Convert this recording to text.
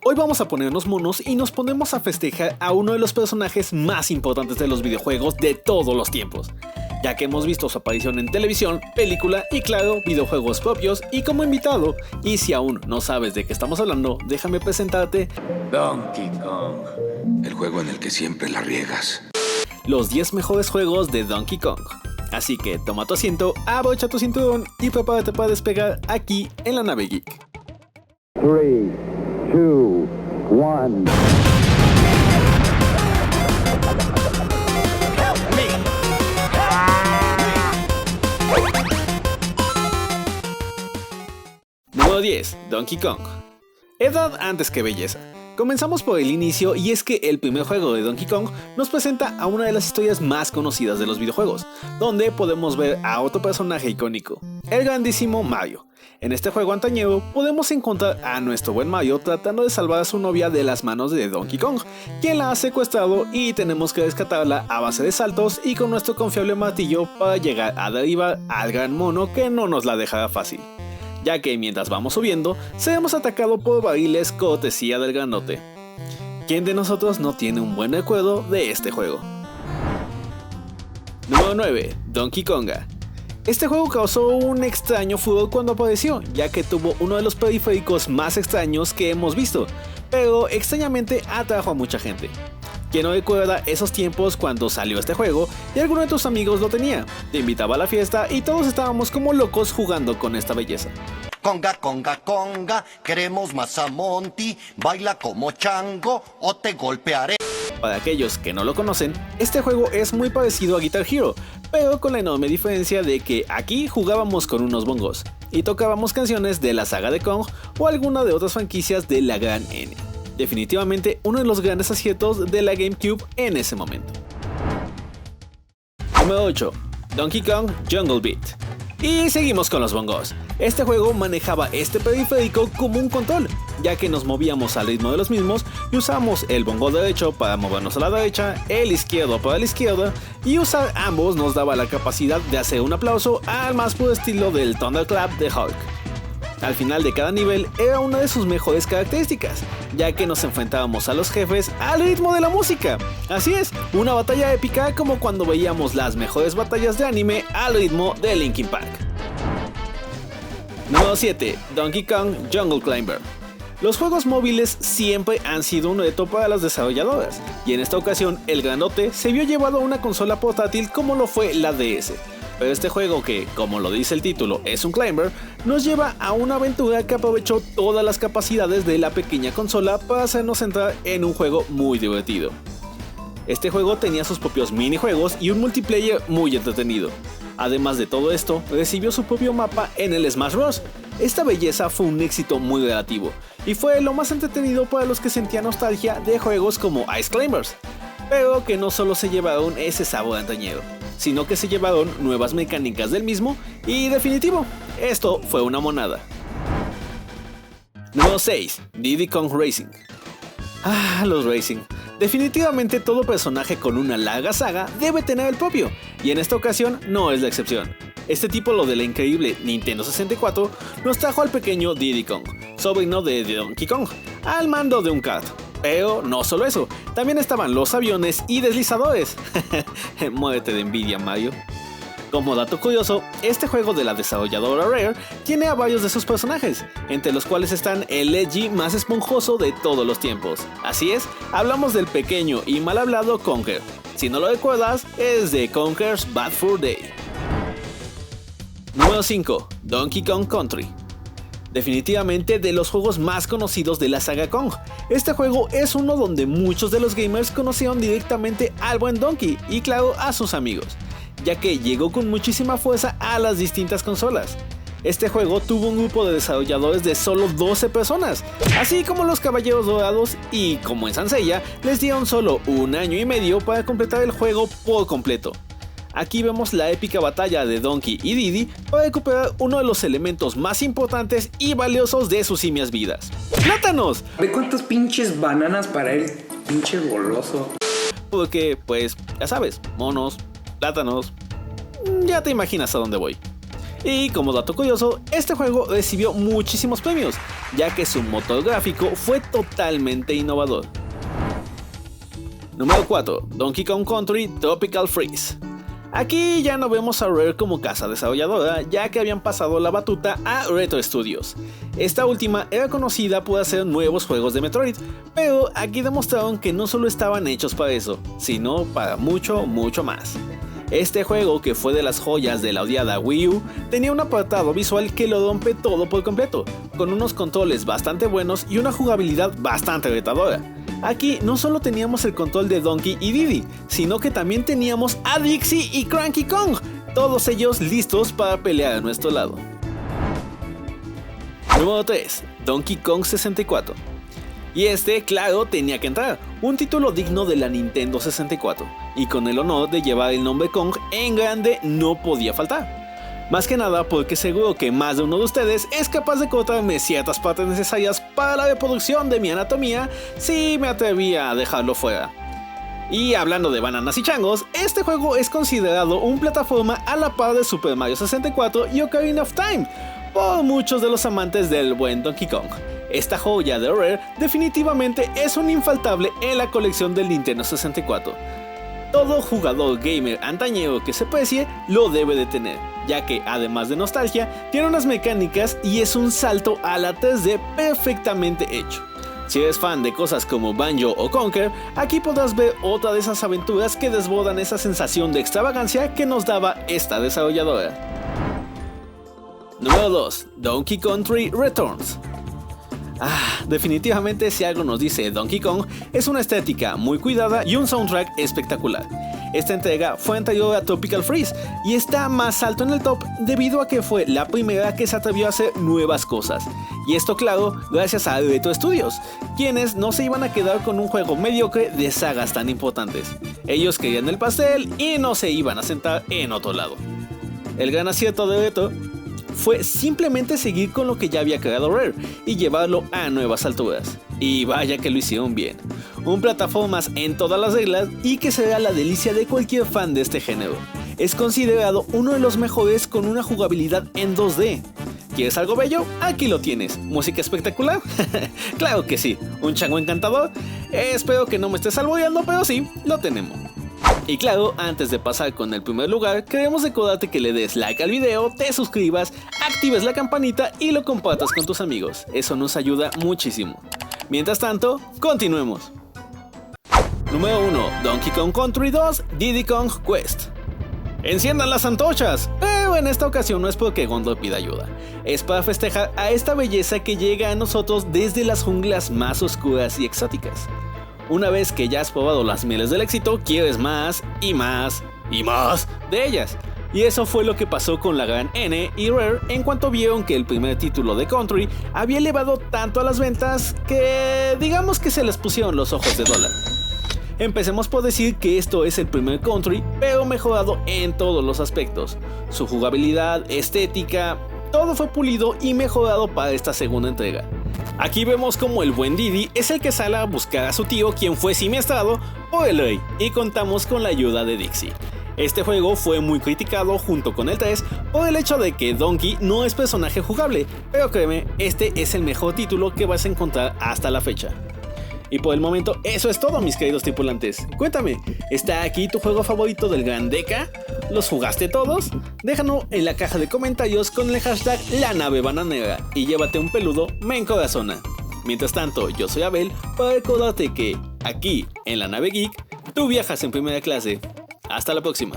Hoy vamos a ponernos monos y nos ponemos a festejar a uno de los personajes más importantes de los videojuegos de todos los tiempos, ya que hemos visto su aparición en televisión, película y claro, videojuegos propios y como invitado. Y si aún no sabes de qué estamos hablando, déjame presentarte Donkey Kong, el juego en el que siempre la riegas. Los 10 mejores juegos de Donkey Kong. Así que toma tu asiento, abrocha tu cinturón y prepárate para despegar aquí en la nave geek. 3, 2, 1. Número 10. Donkey Kong. Edad antes que belleza. Comenzamos por el inicio y es que el primer juego de Donkey Kong nos presenta a una de las historias más conocidas de los videojuegos, donde podemos ver a otro personaje icónico, el grandísimo Mario. En este juego antañero podemos encontrar a nuestro buen Mario tratando de salvar a su novia de las manos de Donkey Kong, quien la ha secuestrado y tenemos que rescatarla a base de saltos y con nuestro confiable martillo para llegar a derribar al gran mono que no nos la dejará fácil, ya que mientras vamos subiendo, seremos atacados por barriles cortesía del grandote. ¿Quién de nosotros no tiene un buen recuerdo de este juego? Número 9. Donkey Konga. Este juego causó un extraño furor cuando apareció, ya que tuvo uno de los periféricos más extraños que hemos visto, pero extrañamente atrajo a mucha gente. ¿Quién no recuerda esos tiempos cuando salió este juego y alguno de tus amigos lo tenía? Te invitaba a la fiesta y todos estábamos como locos jugando con esta belleza. Conga, conga, conga, queremos más a Monty, baila como chango o te golpearé. Para aquellos que no lo conocen, este juego es muy parecido a Guitar Hero, pero con la enorme diferencia de que aquí jugábamos con unos bongos y tocábamos canciones de la saga de Kong o alguna de otras franquicias de la gran N. Definitivamente uno de los grandes aciertos de la GameCube en ese momento. Número 8. Donkey Kong Jungle Beat. Y seguimos con los bongos. Este juego manejaba este periférico como un control, ya que nos movíamos al ritmo de los mismos y usamos el bongo derecho para movernos a la derecha, el izquierdo para la izquierda, y usar ambos nos daba la capacidad de hacer un aplauso al más puro estilo del Thunderclap de Hulk. Al final de cada nivel era una de sus mejores características, ya que nos enfrentábamos a los jefes al ritmo de la música. Así es, una batalla épica como cuando veíamos las mejores batallas de anime al ritmo de Linkin Park. Número 7. Donkey Kong Jungle Climber. Los juegos móviles siempre han sido un reto para las desarrolladoras, y en esta ocasión el grandote se vio llevado a una consola portátil como lo fue la DS. Pero este juego que, como lo dice el título, es un climber, nos lleva a una aventura que aprovechó todas las capacidades de la pequeña consola para hacernos entrar en un juego muy divertido. Este juego tenía sus propios minijuegos y un multiplayer muy entretenido. Además de todo esto, recibió su propio mapa en el Smash Bros. Esta belleza fue un éxito muy relativo, y fue lo más entretenido para los que sentían nostalgia de juegos como Ice Climbers, pero que no solo se llevaron ese sabor antañero, sino que se llevaron nuevas mecánicas del mismo y definitivo, esto fue una monada. Número 6. Diddy Kong Racing. Los Racing. Definitivamente todo personaje con una larga saga debe tener el propio, y en esta ocasión no es la excepción. Este tipo, lo de la increíble Nintendo 64, nos trajo al pequeño Diddy Kong, sobrino de Donkey Kong, al mando de un kart. Pero no solo eso, también estaban los aviones y deslizadores. Muérete de envidia, Mario. Como dato curioso, este juego de la desarrolladora Rare tiene a varios de sus personajes, entre los cuales están el Edgy más esponjoso de todos los tiempos. Así es, hablamos del pequeño y mal hablado Conker. Si no lo recuerdas, es de Conker's Bad Fur Day. Número 5. Donkey Kong Country. Definitivamente de los juegos más conocidos de la saga Kong. Este juego es uno donde muchos de los gamers conocieron directamente al buen Donkey y claro a sus amigos, ya que llegó con muchísima fuerza a las distintas consolas. Este juego tuvo un grupo de desarrolladores de solo 12 personas, así como los Caballeros Dorados, y como en Sansella, les dieron solo 1 año y medio para completar el juego por completo. Aquí vemos la épica batalla de Donkey y Diddy para recuperar uno de los elementos más importantes y valiosos de sus simias vidas: ¡plátanos! Ve cuántas pinches bananas para él, pinche goloso. Porque, pues, ya sabes, monos, plátanos, ya te imaginas a dónde voy. Y como dato curioso, este juego recibió muchísimos premios, ya que su motor gráfico fue totalmente innovador. Número 4. Donkey Kong Country Tropical Freeze. Aquí ya no vemos a Rare como casa desarrolladora, ya que habían pasado la batuta a Retro Studios. Esta última era conocida por hacer nuevos juegos de Metroid, pero aquí demostraron que no solo estaban hechos para eso, sino para mucho más. Este juego, que fue de las joyas de la odiada Wii U, tenía un apartado visual que lo rompe todo por completo, con unos controles bastante buenos y una jugabilidad bastante retadora. Aquí no solo teníamos el control de Donkey y Diddy, sino que también teníamos a Dixie y Cranky Kong, todos ellos listos para pelear a nuestro lado. Número 3. Donkey Kong 64. Y este, claro, tenía que entrar, un título digno de la Nintendo 64, y con el honor de llevar el nombre Kong en grande no podía faltar. Más que nada porque seguro que más de uno de ustedes es capaz de cortarme ciertas partes necesarias para la reproducción de mi anatomía si me atrevía a dejarlo fuera. Y hablando de bananas y changos, este juego es considerado un plataforma a la par de Super Mario 64 y Ocarina of Time, por muchos de los amantes del buen Donkey Kong. Esta joya de Rare definitivamente es un infaltable en la colección del Nintendo 64. Todo jugador gamer antañero que se precie lo debe de tener, ya que además de nostalgia, tiene unas mecánicas y es un salto a la 3D perfectamente hecho. Si eres fan de cosas como Banjo o Conker, aquí podrás ver otra de esas aventuras que desbordan esa sensación de extravagancia que nos daba esta desarrolladora. Número 2. Donkey Country Returns. Definitivamente si algo nos dice Donkey Kong, es una estética muy cuidada y un soundtrack espectacular. Esta entrega fue anterior a Tropical Freeze y está más alto en el top debido a que fue la primera que se atrevió a hacer nuevas cosas. Y esto, claro, gracias a Retro Studios, quienes no se iban a quedar con un juego mediocre de sagas tan importantes. Ellos querían el pastel y no se iban a sentar en otro lado. El gran acierto de Retro fue simplemente seguir con lo que ya había creado Rare y llevarlo a nuevas alturas. Y vaya que lo hicieron bien. Un plataformas en todas las reglas y que será la delicia de cualquier fan de este género. Es considerado uno de los mejores con una jugabilidad en 2D. ¿Quieres algo bello? Aquí lo tienes. ¿Música espectacular? Claro que sí. ¿Un chango encantador? Espero que no me estés alboreando, pero sí, lo tenemos. Y claro, antes de pasar con el primer lugar, queremos recordarte que le des like al video, te suscribas, actives la campanita y lo compartas con tus amigos. Eso nos ayuda muchísimo. Mientras tanto, continuemos. Número 1. Donkey Kong Country 2 Diddy Kong Quest. ¡Enciendan las antorchas! Pero en esta ocasión no es porque Gondor pida ayuda. Es para festejar a esta belleza que llega a nosotros desde las junglas más oscuras y exóticas. Una vez que ya has probado las mieles del éxito, quieres más y más y más de ellas. Y eso fue lo que pasó con la gran N y Rare en cuanto vieron que el primer título de Country había elevado tanto a las ventas que digamos que se les pusieron los ojos de dólar. Empecemos por decir que esto es el primer Country, pero mejorado en todos los aspectos. Su jugabilidad, estética, todo fue pulido y mejorado para esta segunda entrega. Aquí vemos como el buen Diddy es el que sale a buscar a su tío, quien fue siniestrado por el rey, y contamos con la ayuda de Dixie. Este juego fue muy criticado junto con el 3 por el hecho de que Donkey no es personaje jugable, pero créeme, este es el mejor título que vas a encontrar hasta la fecha. Y por el momento eso es todo, mis queridos tripulantes. Cuéntame, ¿está aquí tu juego favorito del Gran Deca? ¿Los jugaste todos? Déjanos en la caja de comentarios con el hashtag LaNaveBananera y llévate un peludo me encorazona. Mientras tanto, yo soy Abel para recordarte que aquí en La Nave Geek tú viajas en primera clase. Hasta la próxima.